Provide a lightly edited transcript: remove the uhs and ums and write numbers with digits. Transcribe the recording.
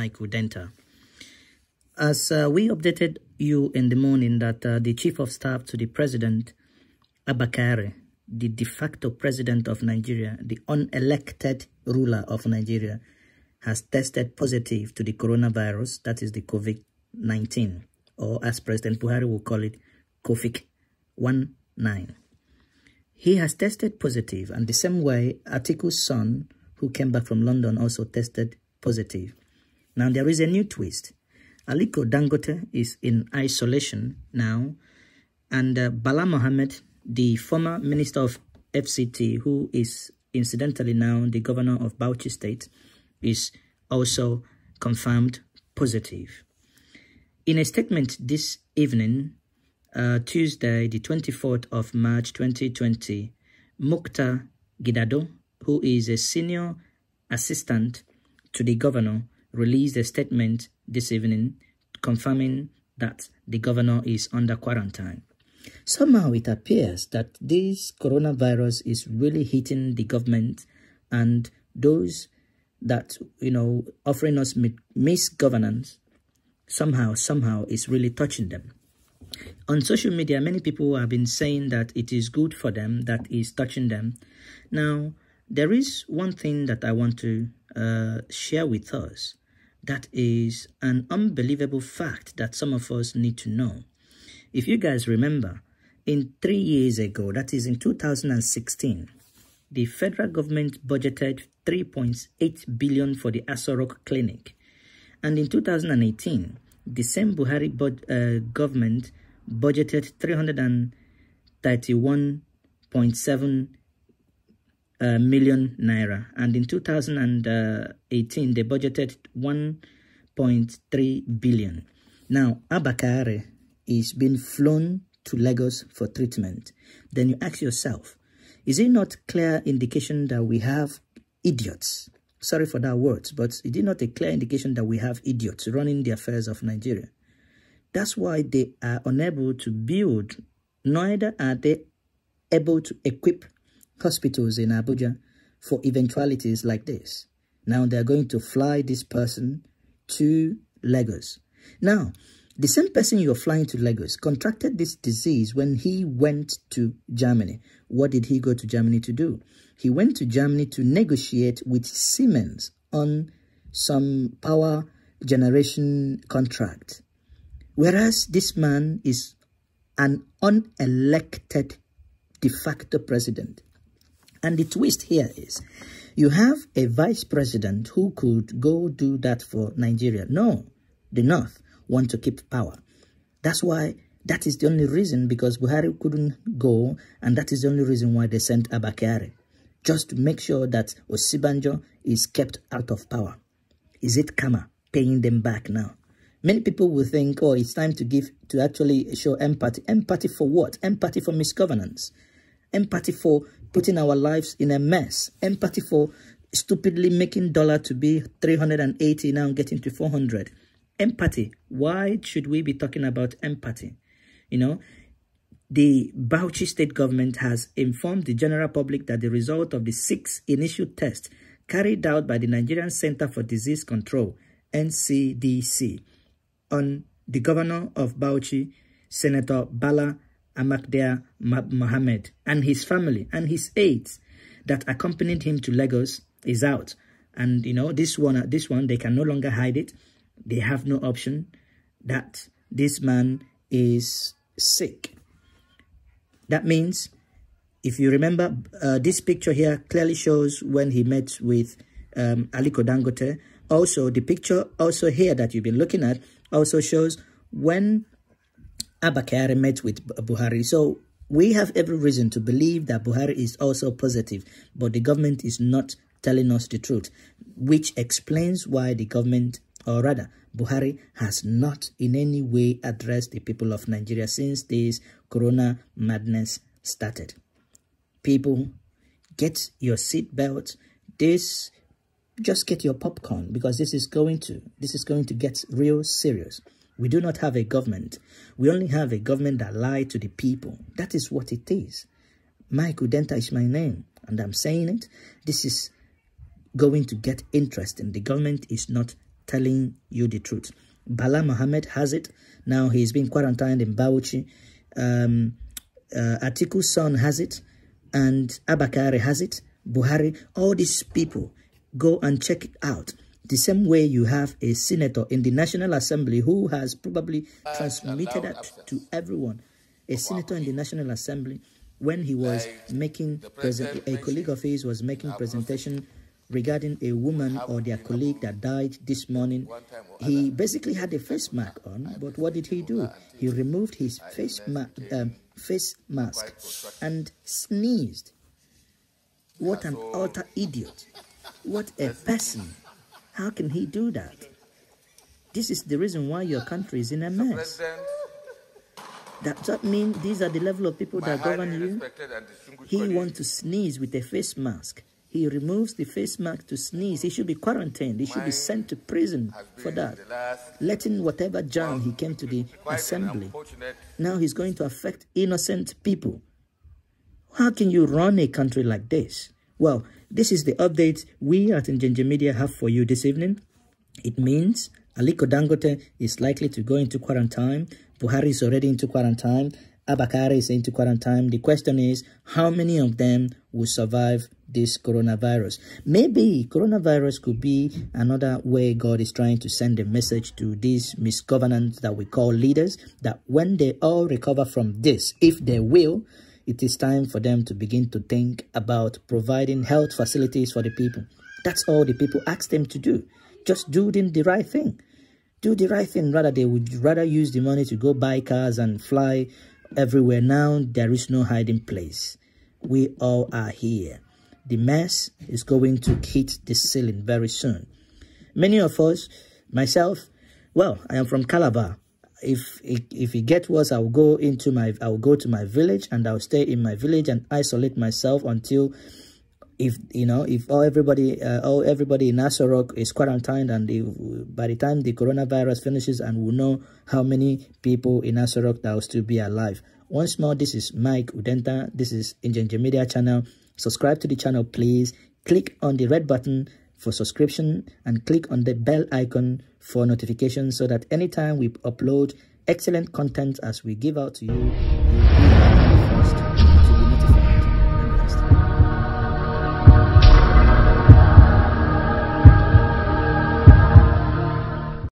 Mike Udenta. As we updated you in the morning that the Chief of Staff to the President, Abba Kyari, the de facto President of Nigeria, the unelected ruler of Nigeria, has tested positive to the coronavirus, that is the COVID-19, or as President Buhari will call it, COVID-19. He has tested positive, and the same way Atiku's son, who came back from London, also tested positive. Now there is a new twist. Aliko Dangote is in isolation now, and Bala Mohammed, the former Minister of FCT, who is incidentally now the Governor of Bauchi State, is also confirmed positive. In a statement this evening, Tuesday, the 24th of March 2020, Mukhtar Gidado, who is a senior assistant to the governor, released a statement this evening confirming that the governor is under quarantine. Somehow it appears that this coronavirus is really hitting the government and those that, offering us misgovernance, somehow is really touching them. On social media, many people have been saying that it is good for them, that is touching them. Now, there is one thing that I want to share with us. That is an unbelievable fact that some of us need to know. If you guys remember, 3 years ago, that is in 2016, the federal government budgeted 3.8 billion for the Aso Rock Clinic. And in 2018, the same Buhari government budgeted 331.7 million naira. And in 2018, they budgeted 1.3 billion. Now, Abba Kyari is being flown to Lagos for treatment. Then you ask yourself, is it not clear indication that we have idiots? Sorry for that word, but is it not a clear indication that we have idiots running the affairs of Nigeria? That's why they are unable to build, neither are they able to equip hospitals in Abuja for eventualities like this. Now they're going to fly this person to Lagos. Now, the same person you're flying to Lagos contracted this disease when he went to Germany. What did he go to Germany to do? He went to Germany to negotiate with Siemens on some power generation contract. Whereas this man is an unelected de facto president. And the twist here is, you have a vice president who could go do that for Nigeria. No, the North want to keep power. That's why, that is the only reason, because Buhari couldn't go, and that is the only reason why they sent Abba Kyari, just to make sure that Osibanjo is kept out of power. Is it karma paying them back now? Many people will think, oh, it's time to actually show empathy. Empathy for what? Empathy for misgovernance. Empathy for putting our lives in a mess. Empathy for stupidly making dollar to be 380 now getting to 400. Empathy. Why should we be talking about empathy? The Bauchi state government has informed the general public that the result of the 6 initial tests carried out by the Nigerian Center for Disease Control, NCDC, on the governor of Bauchi, Senator Bala Amakdea Mohammed, and his family and his aides that accompanied him to Lagos is out. And this one they can no longer hide it. They have no option that this man is sick. That means, if you remember, this picture here clearly shows when he met with Aliko Dangote. Also, the picture also here that you've been looking at also shows when Abba Kyari met with Buhari. So we have every reason to believe that Buhari is also positive, but the government is not telling us the truth, which explains why the government, or rather, Buhari has not in any way addressed the people of Nigeria since this corona madness started. People, get your seatbelt. Just get your popcorn, because this is going to get real serious. We do not have a government. We only have a government that lies to the people. That is what it is. Mike Udenta is my name, and I'm saying it. This is going to get interesting. The government is not telling you the truth. Bala Mohammed has it. Now he's been quarantined in Bauchi. Atiku's son has it. And Abakari has it. Buhari. All these people, go and check it out. The same way you have a senator in the National Assembly who has probably transmitted that to everyone. A senator in the National Assembly, when he was making, a colleague of his was making presentation regarding a woman or their colleague that died this morning. He basically had a face mask on, but what did he do? He removed his face mask and sneezed. What an utter idiot. What a person. How can he do that? This is the reason why your country is in a mess. Does that mean these are the level of people that govern you? He wants to sneeze with a face mask. He removes the face mask to sneeze. He should be quarantined. He should be sent to prison for that. Letting whatever jam he came to the assembly. Now he's going to affect innocent people. How can you run a country like this? Well, this is the update we at Njenje Media have for you this evening. It means Aliko Dangote is likely to go into quarantine. Buhari is already into quarantine. Abakari is into quarantine. The question is, how many of them will survive this coronavirus? Maybe coronavirus could be another way God is trying to send a message to these misgovernants that we call leaders, that when they all recover from this, if they will, it is time for them to begin to think about providing health facilities for the people. That's all the people ask them to do. Just do the right thing. Do the right thing. Rather, they would rather use the money to go buy cars and fly everywhere. Now, there is no hiding place. We all are here. The mess is going to hit the ceiling very soon. Many of us, myself, well, I am from Calabar. If it gets worse, I will go to my village and I'll stay in my village and isolate myself until, if everybody in Asorok is quarantined, and by the time the coronavirus finishes, and we'll know how many people in Asorok that will still be alive. Once more, this is Mike Udenta. This is Njenje Media channel. Subscribe to the channel, please. Click on the red button for subscription and click on the bell icon for notifications so that anytime we upload excellent content as we give out to you,